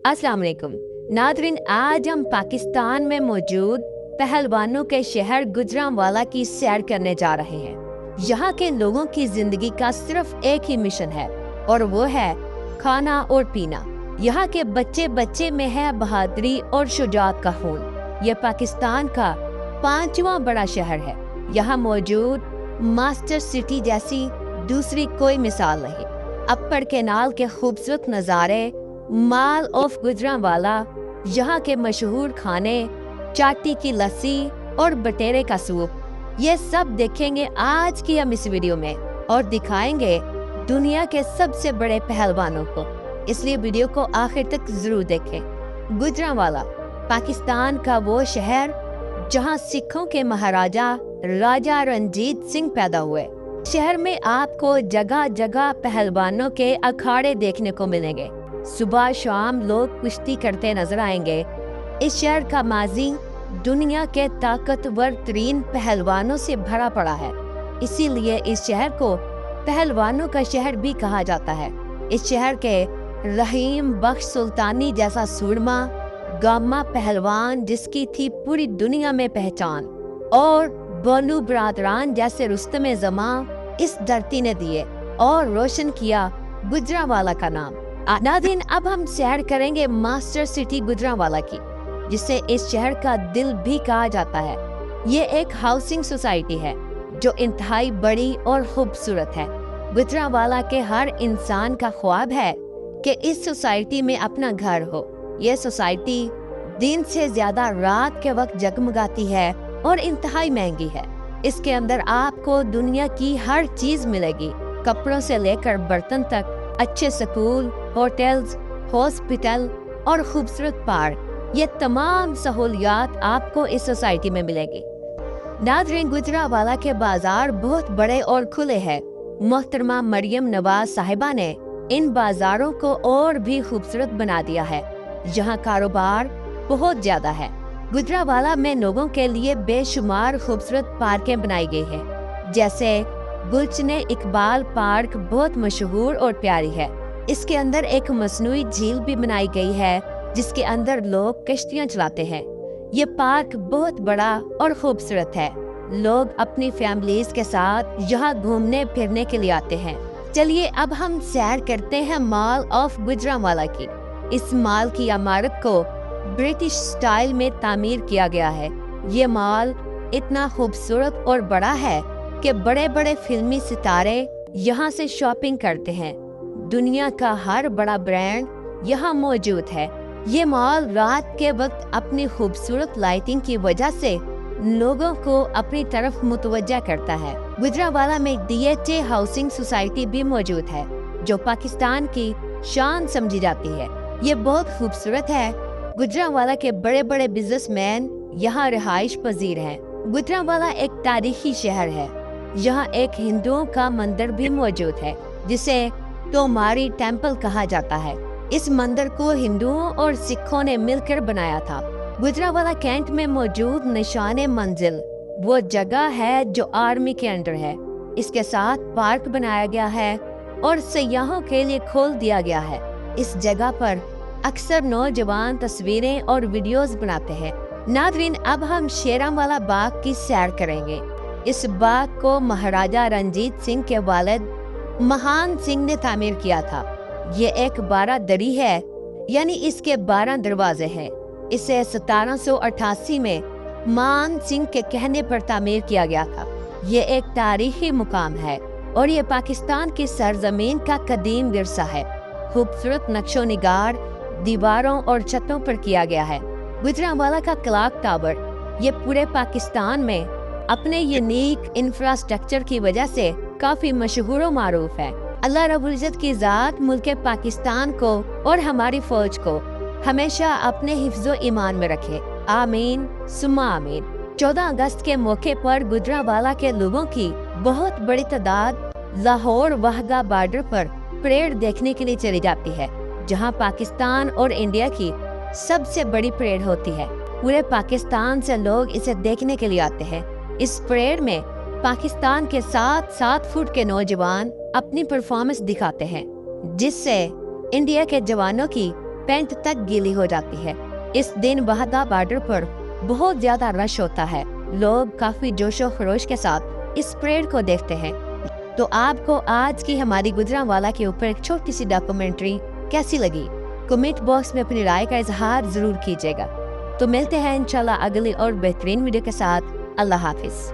अस्सलाम वालेकुम नादरीन, आज हम पाकिस्तान में मौजूद पहलवानों के शहर गुजरांवाला की सैर करने जा रहे हैं। यहाँ के लोगों की जिंदगी का सिर्फ एक ही मिशन है और वो है खाना और पीना। यहाँ के बच्चे बच्चे में है बहादुरी और शुजाअत का खून। ये पाकिस्तान का 5वां बड़ा शहर है। यहाँ मौजूद मास्टर सिटी जैसी दूसरी कोई मिसाल नहीं। अपर कैनाल के खूबसूरत नज़ारे, माल ऑफ गुजरांवाला, यहाँ के मशहूर खाने, चाटी की लस्सी और बटेरे का सूप, ये सब देखेंगे आज की हम इस वीडियो में और दिखाएंगे दुनिया के सबसे बड़े पहलवानों को। इसलिए वीडियो को आखिर तक जरूर देखें। गुजरांवाला पाकिस्तान का वो शहर जहाँ सिखों के महाराजा राजा रणजीत सिंह पैदा हुए। शहर में आपको जगह जगह पहलवानों के अखाड़े देखने को मिलेंगे। सुबह शाम लोग कुश्ती करते नजर आएंगे। इस शहर का माजी दुनिया के ताकतवर तरीन पहलवानों से भरा पड़ा है, इसीलिए इस शहर को पहलवानों का शहर भी कहा जाता है। इस शहर के रहीम बख्श सुल्तानी जैसा सूरमा गामा पहलवान, जिसकी थी पूरी दुनिया में पहचान, और बनु बरादरान जैसे रुस्तम जमां इस धरती ने दिए और रोशन किया गुजरांवाला का नाम। नाज़रीन, अब हम सैर करेंगे मास्टर सिटी गुजरांवाला की, जिसे इस शहर का दिल भी कहा जाता है। ये एक हाउसिंग सोसाइटी है जो इंतहाई बड़ी और खूबसूरत है। गुजरांवाला के हर इंसान का ख्वाब है कि इस सोसाइटी में अपना घर हो। ये सोसाइटी दिन से ज्यादा रात के वक्त जगमगाती है और इंतहाई महंगी है। इसके अंदर आपको दुनिया की हर चीज मिलेगी, कपड़ों से लेकर बर्तन तक, अच्छे स्कूल, होटल्स, हॉस्पिटल और खूबसूरत पार्क। ये तमाम सहूलियात आपको इस सोसाइटी में मिलेगी। नाज़रीन, गुजरांवाला के बाजार बहुत बड़े और खुले हैं। मोहतरमा मरियम नवाज साहिबा ने इन बाजारों को और भी खूबसूरत बना दिया है। यहाँ कारोबार बहुत ज्यादा है। गुजरांवाला में लोगों के लिए बेशुमार खूबसूरत पार्कें बनाई गई हैं, जैसे गुलशने इकबाल पार्क बहुत मशहूर और प्यारी है। इसके अंदर एक मसनूई झील भी बनाई गई है जिसके अंदर लोग कश्तियां चलाते हैं। ये पार्क बहुत बड़ा और खूबसूरत है। लोग अपनी फैमिलीज के साथ यहाँ घूमने फिरने के लिए आते हैं। चलिए अब हम सैर करते हैं माल ऑफ गुजरांवाला की। इस माल की इमारत को ब्रिटिश स्टाइल में तामीर किया गया है। ये माल इतना खूबसूरत और बड़ा है कि बड़े बड़े फिल्मी सितारे यहाँ से शॉपिंग करते हैं। दुनिया का हर बड़ा ब्रांड यहाँ मौजूद है। ये मॉल रात के वक्त अपनी खूबसूरत लाइटिंग की वजह से लोगों को अपनी तरफ मुतवज्जा करता है। गुजरांवाला में डीएचए हाउसिंग सोसाइटी भी मौजूद है जो पाकिस्तान की शान समझी जाती है। ये बहुत खूबसूरत है। गुजरांवाला के बड़े बड़े बिजनेसमैन यहाँ रिहाइश पजीर हैं। गुजरांवाला एक तारीखी शहर है। यहाँ एक हिंदुओं का मंदिर भी मौजूद है जिसे तोमारी टेम्पल कहा जाता है। इस मंदिर को हिंदुओं और सिखों ने मिलकर बनाया था। गुजरांवाला कैंट में मौजूद निशाने मंजिल वो जगह है जो आर्मी के अंडर है। इसके साथ पार्क बनाया गया है और सयाहों के लिए खोल दिया गया है। इस जगह पर अक्सर नौजवान तस्वीरें और वीडियोस बनाते हैं। नाज़रीन, अब हम शेरांवाला बाग की सैर करेंगे। इस बाग को महाराजा रणजीत सिंह के वालिद महान सिंह ने तामीर किया था। ये एक 12 दरी है, यानी इसके 12 दरवाजे हैं। इसे 1788 में मान सिंह के कहने पर तामीर किया गया था। ये एक तारीखी मुकाम है और ये पाकिस्तान की सरजमीन का कदीम विरसा है। खूबसूरत नक्शो निगार दीवारों और छतों पर किया गया है। गुजरांवाला का क्लॉक टावर ये पूरे पाकिस्तान में अपने यूनिक इंफ्रास्ट्रक्चर की वजह से काफी मशहूर और मारूफ है। अल्लाह रब्बुल इज्जत की जात मुल्क पाकिस्तान को और हमारी फौज को हमेशा अपने हिफ्ज़ो ईमान में रखे। आमीन सुम्मा आमीन। 14 अगस्त के मौके पर गुजरांवाला के लोगों की बहुत बड़ी तादाद लाहौर वाहगा बॉर्डर पर परेड देखने के लिए चली जाती है, जहां पाकिस्तान और इंडिया की सबसे बड़ी परेड होती है। पूरे पाकिस्तान से लोग इसे देखने के लिए आते हैं। इस परेड में पाकिस्तान के 7 फुट के नौजवान अपनी परफॉर्मेंस दिखाते हैं, जिससे इंडिया के जवानों की پینٹ تک گیلی ہو جاتی ہے۔ اس دن وحدہ بارڈر پر بہت زیادہ رش ہوتا ہے، لوگ کافی جوش و خروش کے ساتھ اس پریڈ کو دیکھتے ہیں۔ تو آپ کو آج کی ہماری گجرانوالہ کے اوپر ایک چھوٹی سی ڈاکومنٹری کیسی لگی؟ کمنٹ باکس میں اپنی رائے کا اظہار ضرور کیجیے گا۔ تو ملتے ہیں انشاءاللہ اگلی اور بہترین ویڈیو کے ساتھ۔ اللہ حافظ۔